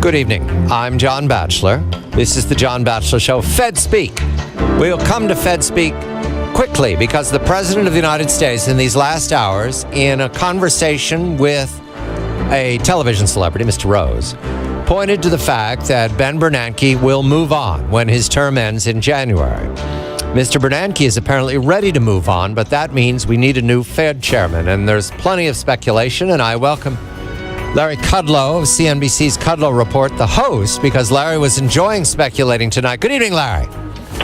Good evening. I'm John Batchelor. This is the John Batchelor Show. Fed Speak. We'll come to Fed Speak quickly because the President of the United States in these last hours, in a conversation with a television celebrity, Mr. Rose, pointed to the fact that Ben Bernanke will move on when his term ends in January. Mr. Bernanke is apparently ready to move on, but that means we need a new Fed chairman, and there's plenty of speculation, and I welcome Larry Kudlow of CNBC's Kudlow Report, the host, because Larry was enjoying speculating tonight. Good evening, Larry.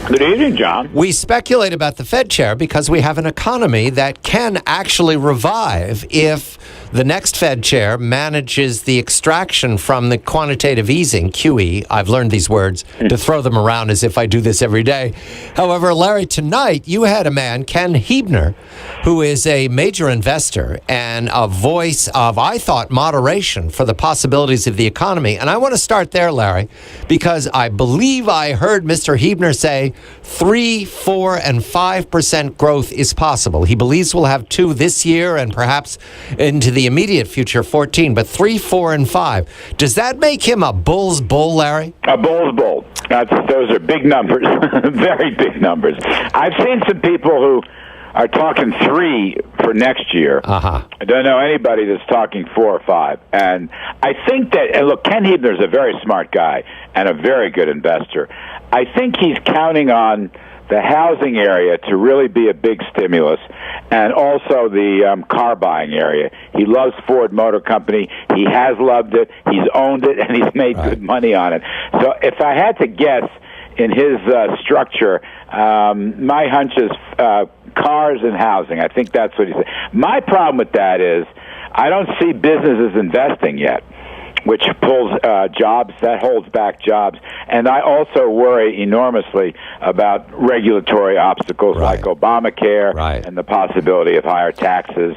Good evening, John. We speculate about the Fed chair because we have an economy that can actually revive if the next Fed chair manages the extraction from the quantitative easing, QE. I've learned these words to throw them around as if I do this every day. However, Larry, tonight you had a man, Ken Hebner, who is a major investor and a voice of, I thought, moderation for the possibilities of the economy. And I want to start there, Larry, because I believe I heard Mr. Hebner say 3%, 4%, and 5% growth is possible. He believes we'll have 2 this year and perhaps into the immediate future 14, but 3, 4, and 5. Does that make him a bull's bull, Larry? A bull's bull. Those are big numbers, very big numbers. I've seen some people who are talking 3 for next year. I don't know anybody that's talking 4 or 5. And I think that, and look, Ken Hebner's a very smart guy and a very good investor. I think he's counting on the housing area to really be a big stimulus, and also the car buying area. He loves Ford Motor Company. He has loved it. He's owned it, and he's made good money on it. So if I had to guess in his structure, my hunch is cars and housing. I think that's what he said. My problem with that is I don't see businesses investing yet, which pulls jobs, that holds back jobs. And I also worry enormously about regulatory obstacles like Obamacare and the possibility of higher taxes.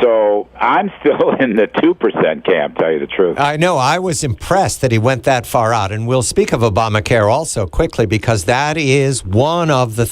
So I'm still in the 2% camp, tell you the truth. I know. I was impressed that he went that far out. And we'll speak of Obamacare also quickly, because that is one of the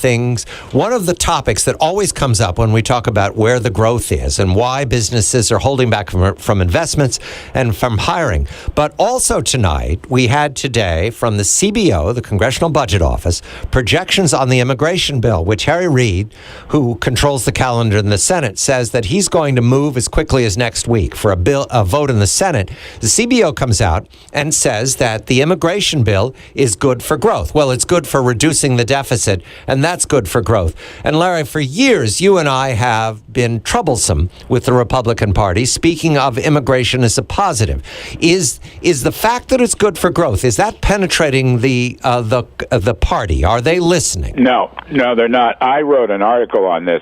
topics that always comes up when we talk about where the growth is and why businesses are holding back from investments and from hiring. But also tonight, we had today from the CBO, the Congressional Budget Office, projections on the immigration bill, which Harry Reid, who controls the calendar in the Senate, says that he's going to move as quickly as next week for a vote in the Senate. The CBO comes out and says that the immigration bill is good for growth. Well, it's good for reducing the deficit, and that's good for growth. And Larry, for years, you and I have been troublesome with the Republican Party, speaking of immigration as a positive. Is the fact that it's good for growth, is that penetrating the party? Are they listening? No, they're not. I wrote an article on this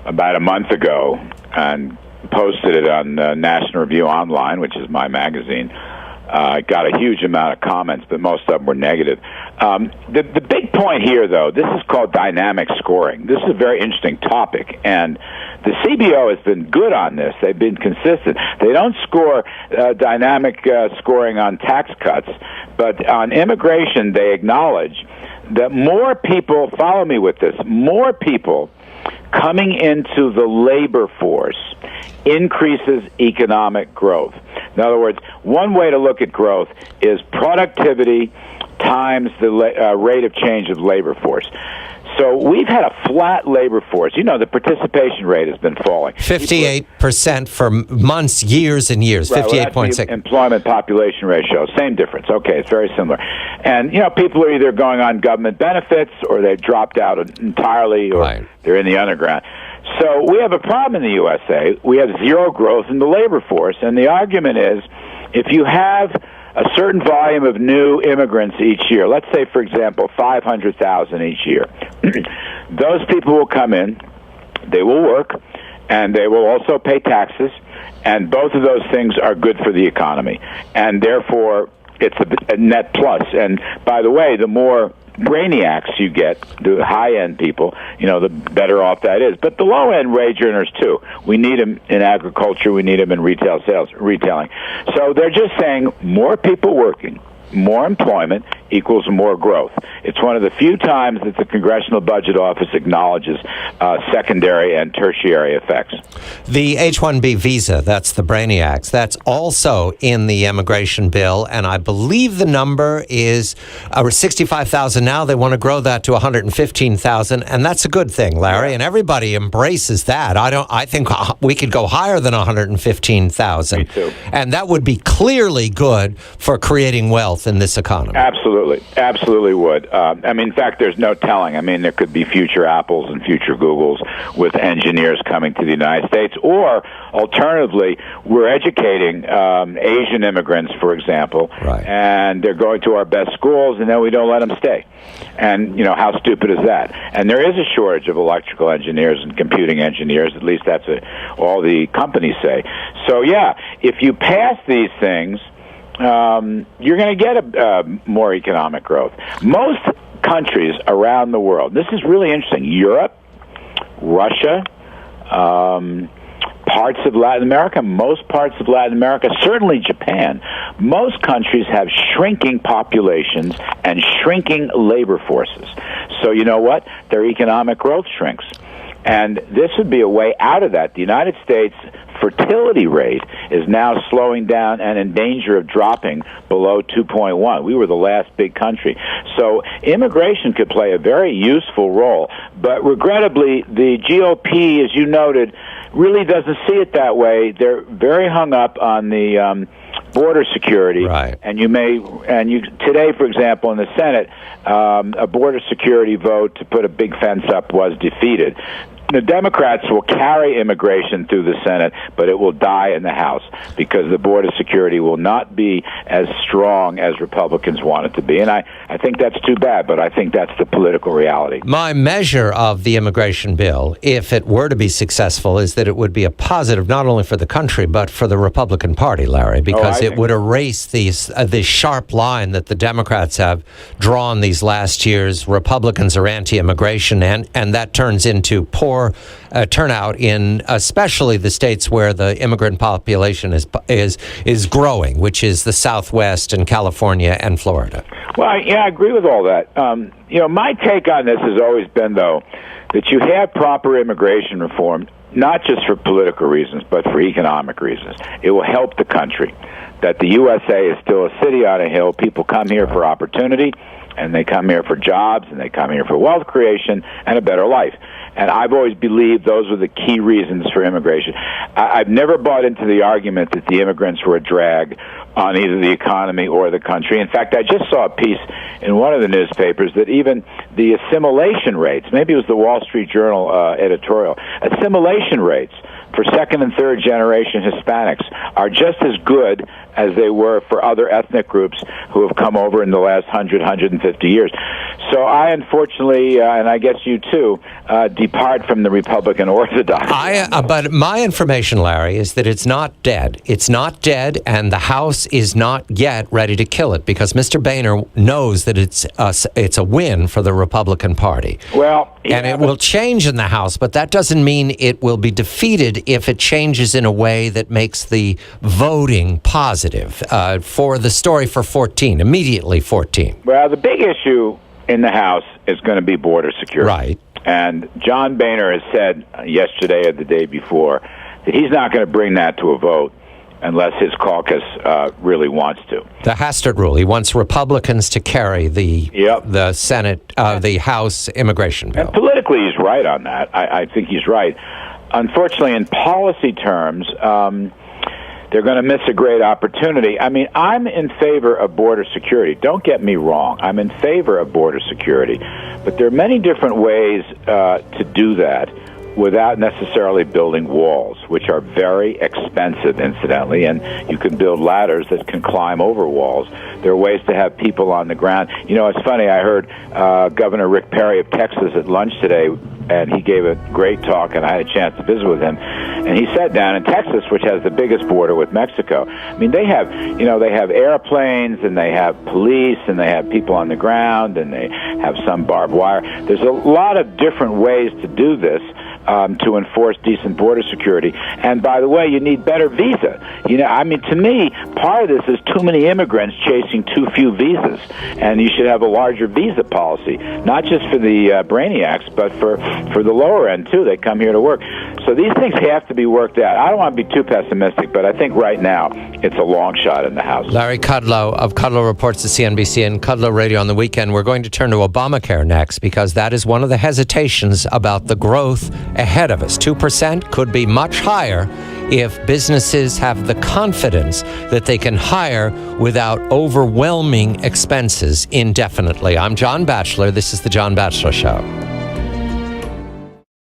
about a month ago and posted it on National Review Online, which is my magazine. I got a huge amount of comments, but most of them were negative. The big point here, though, this is called dynamic scoring. This is a very interesting topic, and the CBO has been good on this. They've been consistent. They don't score dynamic scoring on tax cuts, but on immigration, they acknowledge that more people, follow me with this, more people coming into the labor force increases economic growth. In other words, one way to look at growth is productivity times the rate of change of labor force. So we've had a flat labor force. You know, the participation rate has been falling. 58% for months, years and years, 58.6. Employment population ratio, same difference. Okay, it's very similar. And, you know, people are either going on government benefits or they've dropped out entirely or they're in the underground. So we have a problem in the USA. We have zero growth in the labor force. And the argument is if you have a certain volume of new immigrants each year, let's say, for example, 500,000 each year, those people will come in, they will work, and they will also pay taxes, and both of those things are good for the economy. And therefore, it's a net plus. And by the way, the more brainiacs you get, the high-end people, you know, the better off that is. But the low-end wage earners, too. We need them in agriculture. We need them in retailing. So they're just saying more people working, more employment, equals more growth. It's one of the few times that the Congressional Budget Office acknowledges secondary and tertiary effects. The H-1B visa, that's the Brainiacs, that's also in the immigration bill, and I believe the number is 65,000 now. They want to grow that to 115,000, and that's a good thing, Larry, and everybody embraces that. I think we could go higher than 115,000. Me too. And that would be clearly good for creating wealth in this economy. Absolutely would. In fact, there's no telling. There could be future Apples and future Googles with engineers coming to the United States. Or, alternatively, we're educating Asian immigrants, for example, right, and they're going to our best schools, and then we don't let them stay. And, how stupid is that? And there is a shortage of electrical engineers and computing engineers. At least that's all the companies say. So, yeah, if you pass these things, you're going to get more economic growth. Most countries around the world, this is really interesting, Europe, Russia, parts of Latin America, most parts of Latin America, certainly Japan, most countries have shrinking populations and shrinking labor forces. So you know what? Their economic growth shrinks. And this would be a way out of that. The United States fertility rate is now slowing down and in danger of dropping below 2.1. We were the last big country. So immigration could play a very useful role. But regrettably, the GOP, as you noted, really doesn't see it that way. They're very hung up on the border security. Right. And today, for example, in the Senate, a border security vote to put a big fence up was defeated. The Democrats will carry immigration through the Senate, but it will die in the House because the border security will not be as strong as Republicans want it to be. And I think that's too bad, but I think that's the political reality. My measure of the immigration bill, if it were to be successful, is that it would be a positive not only for the country, but for the Republican Party, Larry, because it would erase this sharp line that the Democrats have drawn these last years. Republicans are anti-immigration, and that turns into poor turnout in especially the states where the immigrant population is growing, which is the Southwest and California and Florida. Well, I agree with all that. My take on this has always been, though, that you have proper immigration reform, not just for political reasons, but for economic reasons. It will help the country. That the USA is still a city on a hill. People come here for opportunity, and they come here for jobs, and they come here for wealth creation and a better life. And I've always believed those were the key reasons for immigration. I've never bought into the argument that the immigrants were a drag on either the economy or the country. In fact, I just saw a piece in one of the newspapers that even the assimilation rates, maybe it was the Wall Street Journal editorial, assimilation rates for second and third generation Hispanics are just as good as they were for other ethnic groups who have come over in the last 150 years. So I unfortunately, and I guess you too, depart from the Republican orthodoxy. But my information, Larry, is that it's not dead. It's not dead, and the House is not yet ready to kill it because Mr. Boehner knows that it's a win for the Republican Party. Well, and it will change in the House, but that doesn't mean it will be defeated if it changes in a way that makes the voting positive for the story for 14, immediately 14. Well, the big issue in the House is going to be border security. Right. And John Boehner has said yesterday or the day before that he's not going to bring that to a vote unless his caucus really wants to. The Hastert rule. He wants Republicans to carry the Senate, the House immigration bill. And politically, he's right on that. I think he's right. Unfortunately, in policy terms, they're going to miss a great opportunity. I'm in favor of border security. Don't get me wrong. I'm in favor of border security. But there are many different ways to do that without necessarily building walls, which are very expensive, incidentally, and you can build ladders that can climb over walls. There are ways to have people on the ground. It's funny, I heard Governor Rick Perry of Texas at lunch today, and he gave a great talk, and I had a chance to visit with him. And he sat down in Texas, which has the biggest border with Mexico. They have, they have airplanes, and they have police, and they have people on the ground, and they have some barbed wire. There's a lot of different ways to do this. to enforce decent border security. And by the way, you need better visa. To me, part of this is too many immigrants chasing too few visas, and you should have a larger visa policy, not just for the brainiacs, but for the lower end too. They come here to work. So these things have to be worked out. I don't want to be too pessimistic, but I think right now it's a long shot in the House. Larry Kudlow of Kudlow Reports to CNBC and Kudlow Radio on the weekend. We're going to turn to Obamacare next, because that is one of the hesitations about the growth ahead of us. 2% could be much higher if businesses have the confidence that they can hire without overwhelming expenses indefinitely. I'm John Batchelor. This is The John Batchelor Show.